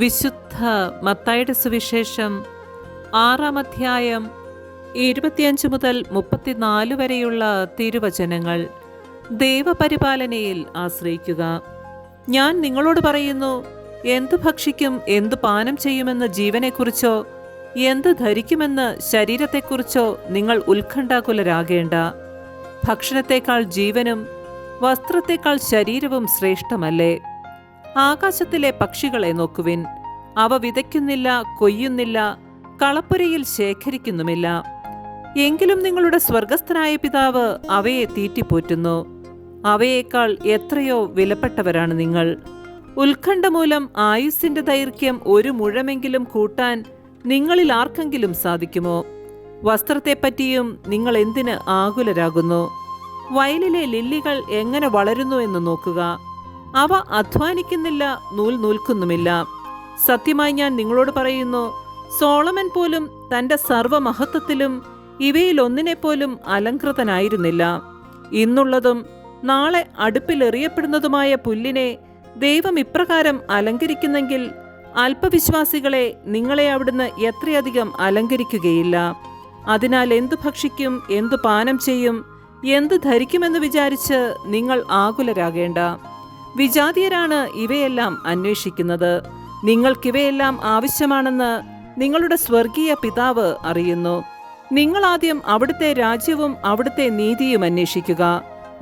വിശുദ്ധ മത്തായിയുടെ സുവിശേഷം 6-ാം അധ്യായം 25 മുതൽ 34 വരെയുള്ള തിരുവചനങ്ങൾ. ദൈവപരിപാലനയിൽ ആശ്രയിക്കുക. ഞാൻ നിങ്ങളോട് പറയുന്നു, എന്തു ഭക്ഷിക്കും, എന്തു പാനം ചെയ്യുമെന്ന് ജീവനെക്കുറിച്ചോ എന്ത് ധരിക്കുമെന്ന് ശരീരത്തെക്കുറിച്ചോ നിങ്ങൾ ഉത്കണ്ഠാകുലരാകേണ്ട. ഭക്ഷണത്തേക്കാൾ ജീവനും വസ്ത്രത്തേക്കാൾ ശരീരവും ശ്രേഷ്ഠമല്ലേ? ആകാശത്തിലെ പക്ഷികളെ നോക്കുവിൻ. അവ വിതയ്ക്കുന്നില്ല, കൊയ്യുന്നില്ല, കളപ്പുരയിൽ ശേഖരിക്കുന്നുമില്ല. എങ്കിലും നിങ്ങളുടെ സ്വർഗസ്ഥനായ പിതാവ് അവയെ തീറ്റിപ്പോറ്റുന്നു. അവയേക്കാൾ എത്രയോ വിലപ്പെട്ടവരാണ് നിങ്ങൾ. ഉത്കണ്ഠ മൂലം ആയുസ്സിന്റെ ദൈർഘ്യം 1 മുഴമെങ്കിലും കൂട്ടാൻ നിങ്ങളിൽ ആർക്കെങ്കിലും സാധിക്കുമോ? വസ്ത്രത്തെപ്പറ്റിയും നിങ്ങൾ എന്തിന് ആകുലരാകുന്നു? വയലിലെ ലില്ലികൾ എങ്ങനെ വളരുന്നു എന്ന് നോക്കുക. അവ അധ്വാനിക്കുന്നില്ല, നൂൽ നൂൽക്കുന്നുമില്ല. സത്യമായി ഞാൻ നിങ്ങളോട് പറയുന്നു, സോളമൻ പോലും തന്റെ സർവമഹത്വത്തിലും ഇവയിൽ ഒന്നിനെപ്പോലും അലങ്കൃതനായിരുന്നില്ല. ഇന്നുള്ളതും നാളെ അടുപ്പിലെറിയപ്പെടുന്നതുമായ പുല്ലിനെ ദൈവം ഇപ്രകാരം അലങ്കരിക്കുന്നെങ്കിൽ അല്പവിശ്വാസികളെ, നിങ്ങളെ അവിടുന്ന് എത്രയധികം അലങ്കരിക്കുകയില്ല. അതിനാൽ എന്തു ഭക്ഷിക്കും, എന്തു പാനം ചെയ്യും, എന്തു ധരിക്കുമെന്ന് വിചാരിച്ച് നിങ്ങൾ ആകുലരാകേണ്ട. വിജാതീയരാണ് ഇവയെല്ലാം അന്വേഷിക്കുന്നത്. നിങ്ങൾക്കിവയെല്ലാം ആവശ്യമാണെന്ന് നിങ്ങളുടെ സ്വർഗീയ പിതാവ് അറിയുന്നു. നിങ്ങൾ ആദ്യം അവിടുത്തെ രാജ്യവും അവിടുത്തെ നീതിയും അന്വേഷിക്കുക.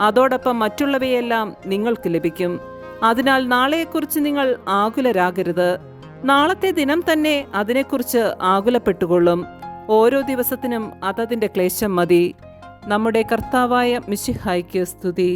അതോടൊപ്പം മറ്റുള്ളവയെല്ലാം നിങ്ങൾക്ക് ലഭിക്കും. അതിനാൽ നാളെയെക്കുറിച്ച് നിങ്ങൾ ആകുലരാകരുത്. നാളത്തെ ദിനം തന്നെ അതിനെക്കുറിച്ച് ആകുലപ്പെട്ടുകൊള്ളും. ഓരോ ദിവസത്തിനും അതതിൻ്റെ ക്ലേശം മതി. നമ്മുടെ കർത്താവായ മിശിഹായ്ക്ക് സ്തുതി.